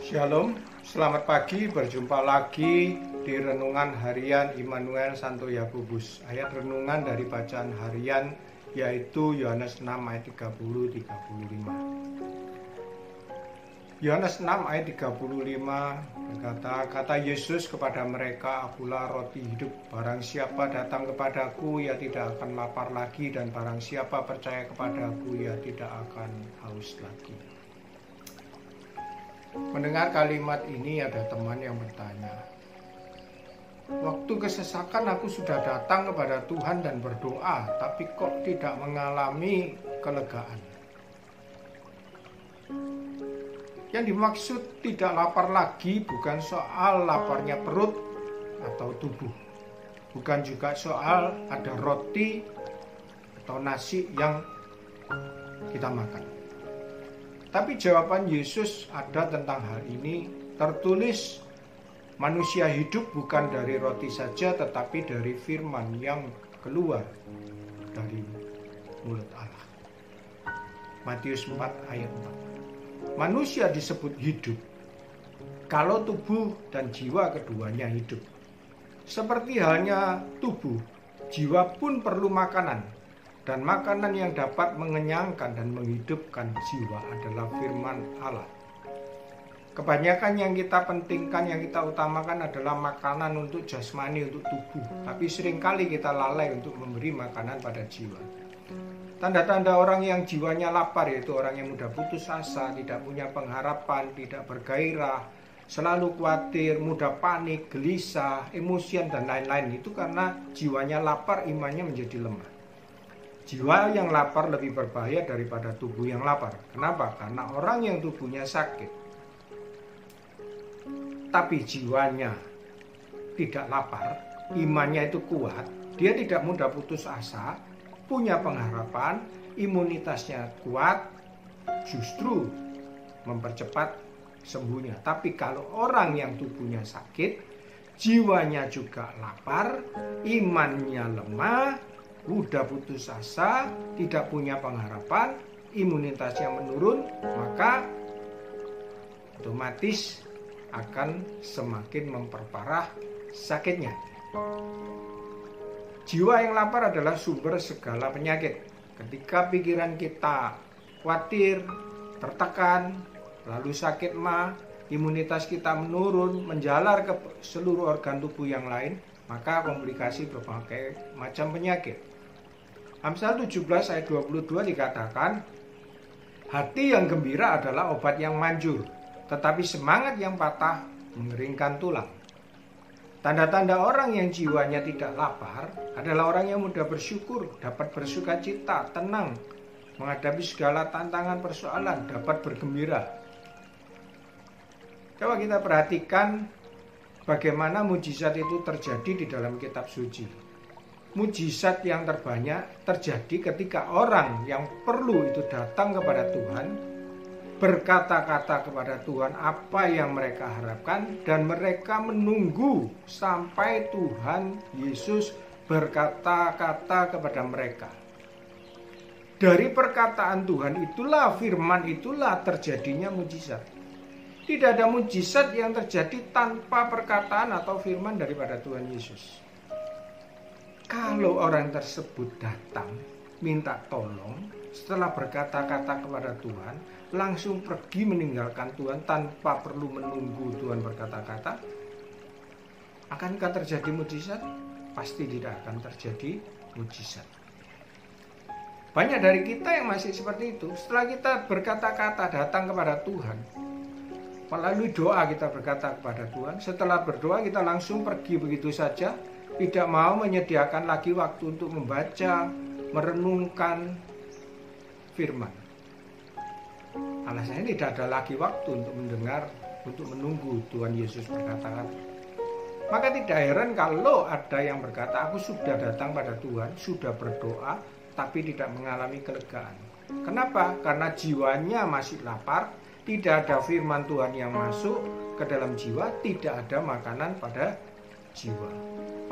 Shalom, selamat pagi, berjumpa lagi di Renungan Harian Immanuel Santo Yakobus. Ayat renungan dari bacaan harian yaitu Yohanes 6 ayat 30-35. Yohanes 6 ayat 35 berkata, kata Yesus kepada mereka, akulah roti hidup, barang siapa datang kepadaku, ia tidak akan lapar lagi, dan barang siapa percaya kepadaku, ia tidak akan haus lagi. Mendengar kalimat ini ada teman yang bertanya, waktu kesesakan aku sudah datang kepada Tuhan dan berdoa, tapi kok tidak mengalami kelegaan. Yang dimaksud tidak lapar lagi bukan soal laparnya perut atau tubuh. Bukan juga soal ada roti atau nasi yang kita makan. Tapi jawaban Yesus ada tentang hal ini, tertulis manusia hidup bukan dari roti saja tetapi dari firman yang keluar dari mulut Allah. Matius 4 ayat 4. Manusia disebut hidup kalau tubuh dan jiwa keduanya hidup. Seperti halnya tubuh, jiwa pun perlu makanan. Dan makanan yang dapat mengenyangkan dan menghidupkan jiwa adalah firman Allah. Kebanyakan yang kita pentingkan, yang kita utamakan adalah makanan untuk jasmani, untuk tubuh. Tapi seringkali kita lalai untuk memberi makanan pada jiwa. Tanda-tanda orang yang jiwanya lapar yaitu orang yang mudah putus asa, tidak punya pengharapan, tidak bergairah, selalu khawatir, mudah panik, gelisah, emosian dan lain-lain. Itu karena jiwanya lapar, imannya menjadi lemah. Jiwa yang lapar lebih berbahaya daripada tubuh yang lapar. Kenapa? Karena orang yang tubuhnya sakit, tapi jiwanya tidak lapar, imannya itu kuat, dia tidak mudah putus asa, punya pengharapan, imunitasnya kuat, justru mempercepat sembuhnya. Tapi kalau orang yang tubuhnya sakit, jiwanya juga lapar, imannya lemah, mudah putus asa, tidak punya pengharapan, imunitasnya menurun, maka otomatis akan semakin memperparah sakitnya. Jiwa yang lapar adalah sumber segala penyakit. Ketika pikiran kita khawatir, tertekan, lalu sakit mah, imunitas kita menurun, menjalar ke seluruh organ tubuh yang lain, maka komplikasi berbagai macam penyakit. Amsal 17 ayat 22 dikatakan, hati yang gembira adalah obat yang manjur, tetapi semangat yang patah mengeringkan tulang. Tanda-tanda orang yang jiwanya tidak lapar adalah orang yang mudah bersyukur, dapat bersuka cita, tenang, menghadapi segala tantangan persoalan, dapat bergembira. Coba kita perhatikan bagaimana mujizat itu terjadi di dalam kitab suci. Mujizat yang terbanyak terjadi ketika orang yang perlu itu datang kepada Tuhan, berkata-kata kepada Tuhan apa yang mereka harapkan, dan mereka menunggu sampai Tuhan Yesus berkata-kata kepada mereka. Dari perkataan Tuhan itulah, firman itulah terjadinya mujizat. Tidak ada mujizat yang terjadi tanpa perkataan atau firman daripada Tuhan Yesus. Kalau orang tersebut datang, minta tolong, setelah berkata-kata kepada Tuhan, langsung pergi meninggalkan Tuhan tanpa perlu menunggu Tuhan berkata-kata, akankah terjadi mujizat? Pasti tidak akan terjadi mujizat. Banyak dari kita yang masih seperti itu. Setelah kita berkata-kata datang kepada Tuhan, melalui doa kita berkata kepada Tuhan, setelah berdoa kita langsung pergi begitu saja, tidak mau menyediakan lagi waktu untuk membaca, merenungkan firman. Alasannya tidak ada lagi waktu untuk mendengar, untuk menunggu Tuhan Yesus berkata-kata. Maka tidak heran kalau ada yang berkata, aku sudah datang pada Tuhan, sudah berdoa, tapi tidak mengalami kelegaan. Kenapa? Karena jiwanya masih lapar, tidak ada firman Tuhan yang masuk ke dalam jiwa, tidak ada makanan pada jiwa.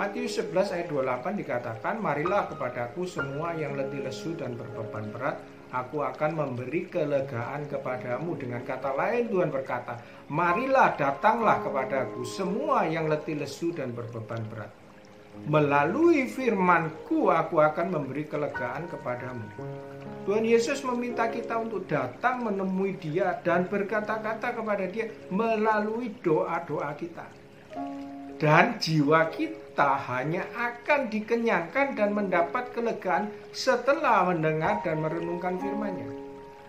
Matius 11 ayat 28 dikatakan, marilah kepadaku semua yang letih lesu dan berbeban berat, aku akan memberi kelegaan kepadamu. Dengan kata lain Tuhan berkata, marilah datanglah kepadaku semua yang letih lesu dan berbeban berat. Melalui firman-Ku aku akan memberi kelegaan kepadamu. Tuhan Yesus meminta kita untuk datang menemui Dia dan berkata-kata kepada Dia melalui doa-doa kita. Dan jiwa kita hanya akan dikenyangkan dan mendapat kelegaan setelah mendengar dan merenungkan firman-Nya.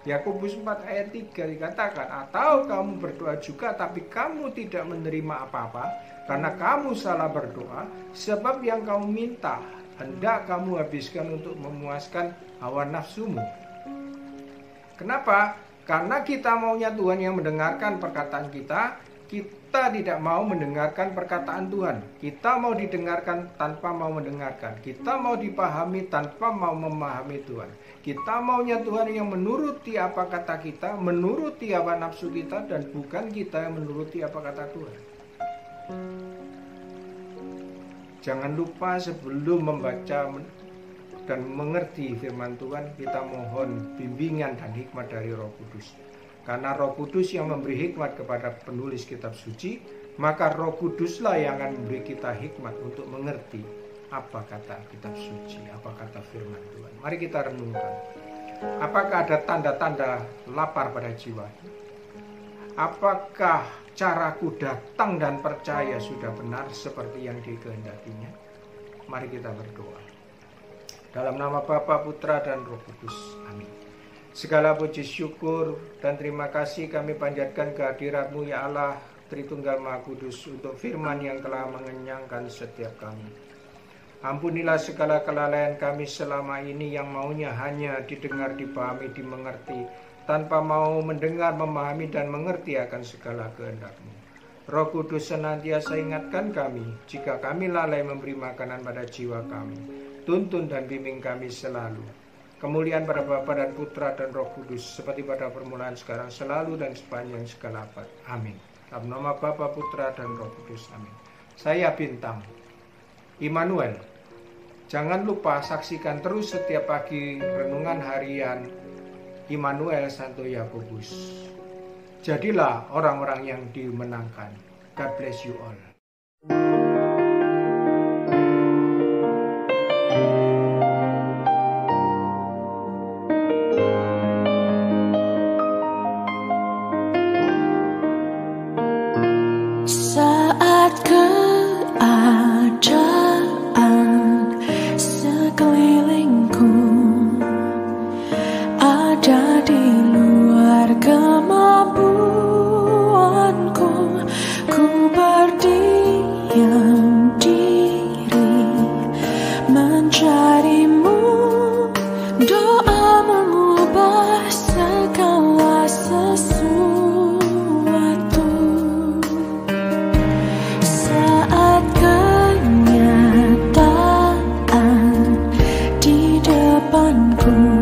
Yakobus 4 ayat 3 dikatakan, atau kamu berdoa juga tapi kamu tidak menerima apa-apa karena kamu salah berdoa, sebab yang kamu minta hendak kamu habiskan untuk memuaskan hawa nafsumu. Kenapa? Karena kita maunya Tuhan yang mendengarkan perkataan kita. Kita tidak mau mendengarkan perkataan Tuhan. Kita mau didengarkan tanpa mau mendengarkan. Kita mau dipahami tanpa mau memahami Tuhan. Kita maunya Tuhan yang menuruti apa kata kita, menuruti apa nafsu kita, dan bukan kita yang menuruti apa kata Tuhan. Jangan lupa sebelum membaca dan mengerti firman Tuhan, kita mohon bimbingan dan hikmat dari Roh Kudus. Karena Roh Kudus yang memberi hikmat kepada penulis kitab suci, maka Roh Kuduslah yang akan memberi kita hikmat untuk mengerti apa kata kitab suci, apa kata firman Tuhan. Mari kita renungkan. Apakah ada tanda-tanda lapar pada jiwa? Apakah caraku datang dan percaya sudah benar seperti yang dikehendakinya? Mari kita berdoa. Dalam nama Bapa, Putra, dan Roh Kudus. Amin. Segala puji syukur dan terima kasih kami panjatkan kehadirat-Mu ya Allah Tritunggal Maha Kudus untuk firman yang telah mengenyangkan setiap kami. Ampunilah segala kelalaian kami selama ini yang maunya hanya didengar, dipahami, dimengerti, tanpa mau mendengar, memahami, dan mengerti akan segala kehendak-Mu. Roh Kudus senantiasa ingatkan kami jika kami lalai memberi makanan pada jiwa kami. Tuntun dan bimbing kami selalu. Kemuliaan pada Bapa dan Putra dan Roh Kudus seperti pada permulaan, sekarang, selalu, dan sepanjang segala abad. Amin. Dalam nama Bapa, Putra, dan Roh Kudus. Amin. Saya Bintang Immanuel. Jangan lupa saksikan terus setiap pagi renungan harian Immanuel Santo Yakobus. Jadilah orang-orang yang dimenangkan. God bless you all. Saat keadaan sekelilingku ada di luar kemampuanku, ku berdiam diri mencari-Mu. Doa mengubah segala sesuatu. Saat kenyataan di depanku